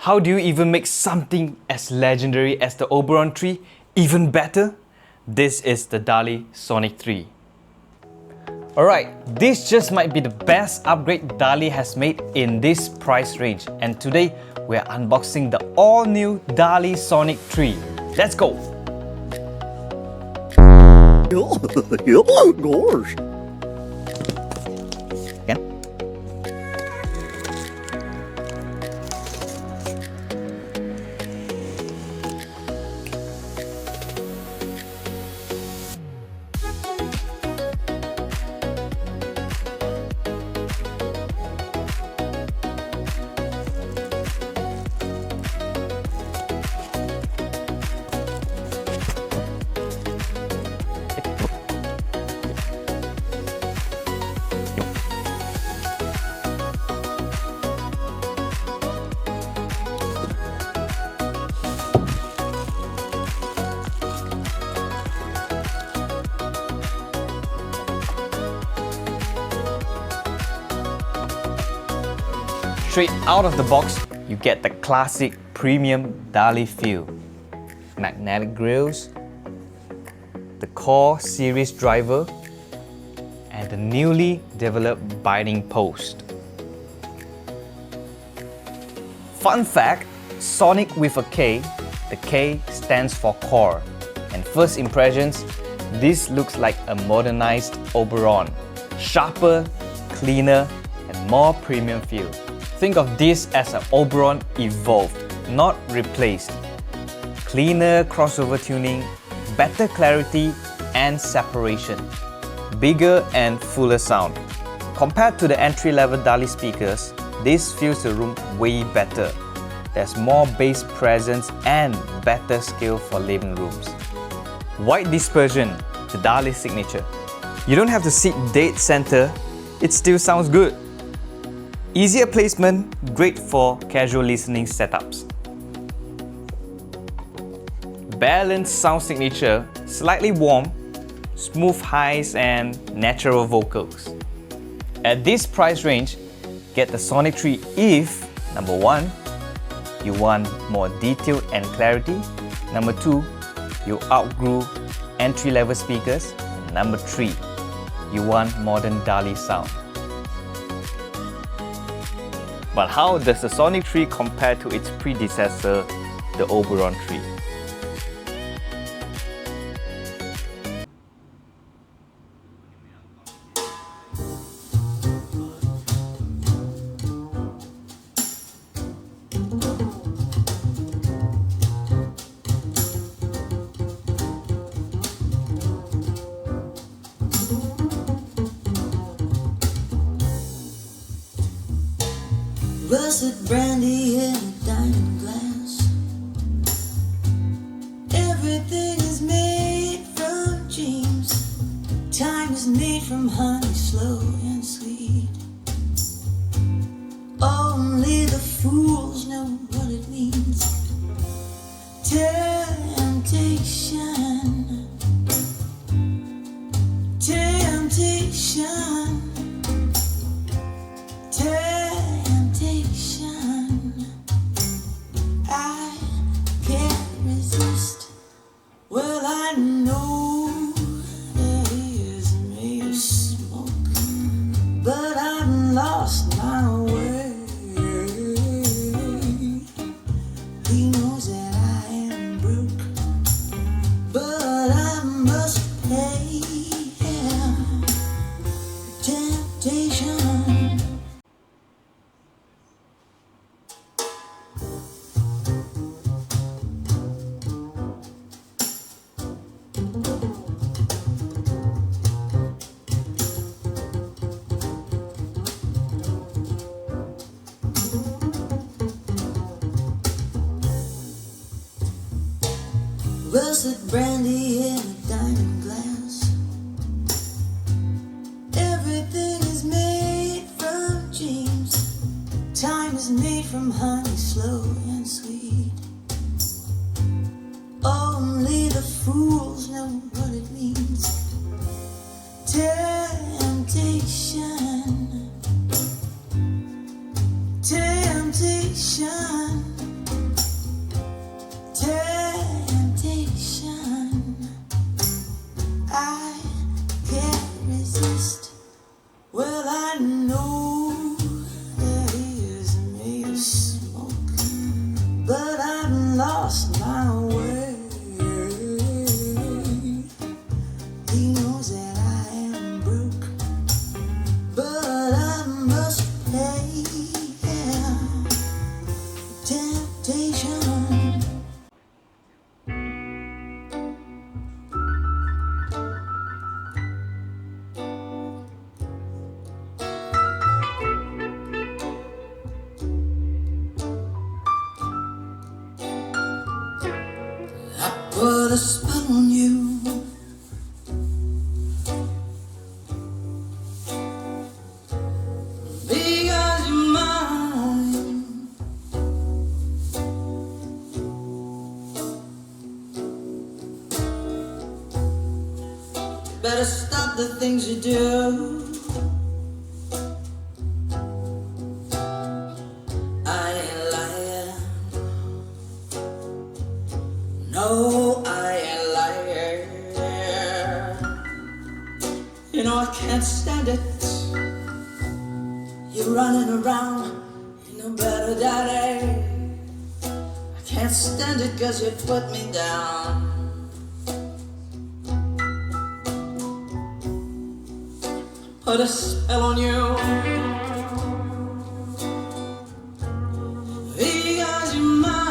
How do you even make something as legendary as the Oberon 3 even better? This is the DALI Sonic 3. Alright, this just might be the best upgrade DALI has made in this price range, and today we're unboxing the all-new DALI Sonic 3. Let's go! Gosh. Straight out of the box, you get the classic premium DALI feel. Magnetic grills, the Core series driver, and the newly developed binding post. Fun fact, Sonic with a K, the K stands for Core. And first impressions, this looks like a modernized Oberon. Sharper, cleaner, and more premium feel. Think of this as an Oberon evolved, not replaced. Cleaner crossover tuning, better clarity and separation, bigger and fuller sound. Compared to the entry-level DALI speakers, this fills the room way better. There's more bass presence and better scale for living rooms. White dispersion, the DALI signature. You don't have to sit dead center, it still sounds good. Easier placement, great for casual listening setups. Balanced sound signature, slightly warm, smooth highs and natural vocals. At this price range, get the Sonic 3 if number 1, you want more detail and clarity. Number 2, you outgrew entry-level speakers. And number 3, you want modern DALI sound. But how does the Sonic 3 compare to its predecessor, the Oberon 3? Russet brandy in a diamond glass. Everything is made from dreams. Time is made from honey, slow and sweet. Only the fools know what it means. Temptation, temptation, temptation. I can't resist. Well, I know that he is made of smoke, but I've lost my way. He knows that I am broke, but I must pay him. Temptation. Russet brandy in a diamond glass. Everything is made from dreams. Time is made from honey, slow and sweet. Only the fools know what it means. Temptation, temptation. lost my way. He knows that I am broke, but I must pay, yeah. Temptation. Put a spell on you. Because you're mine. You better stop the things you do. I ain't lying. No, I ain't lying. You know I can't stand it. You're running around, you know better, daddy. I can't stand it 'cause you put me down. Put a spell on you. Because you're mine.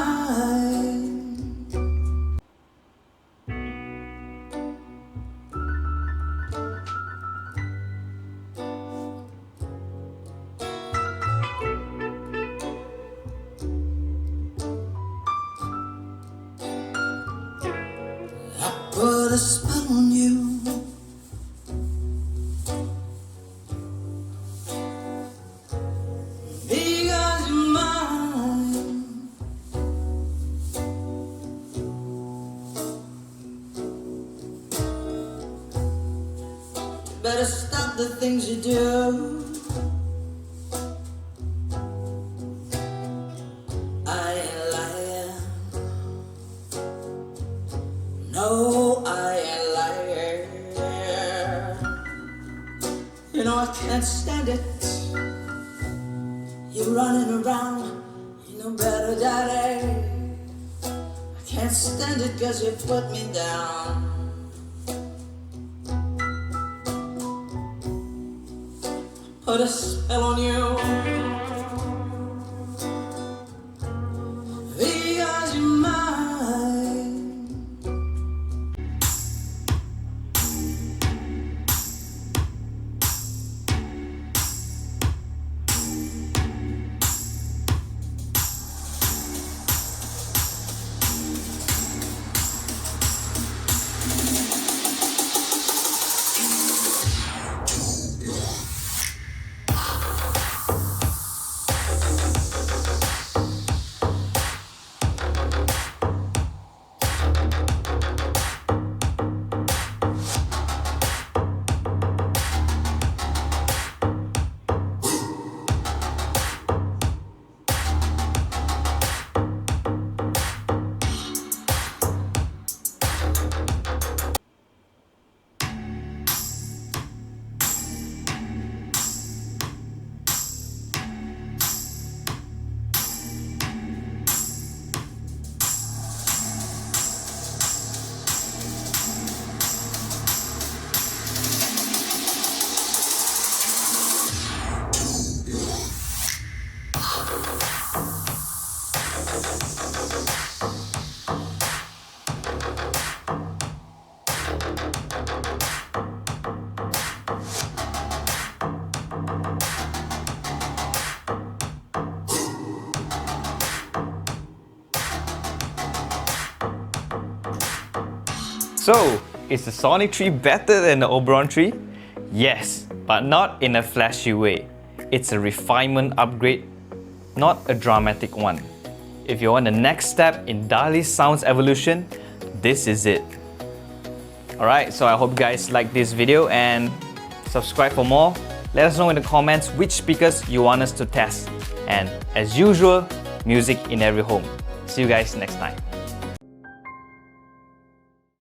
Put a spell on you. Because you're mine. You better stop the things you do. I ain't lying. No, I ain't lying. You know I can't stand it. You're running around, you know better, daddy. I can't stand it 'cause you put me down. Put a spell on you. Because you're mine. So, is the Sonic tree better than the Oberon tree? Yes, but not in a flashy way. It's a refinement upgrade, not a dramatic one. If you want the next step in Dali's sounds evolution, this is it. Alright, so I hope you guys like this video and subscribe for more. Let us know in the comments which speakers you want us to test. And as usual, music in every home. See you guys next time.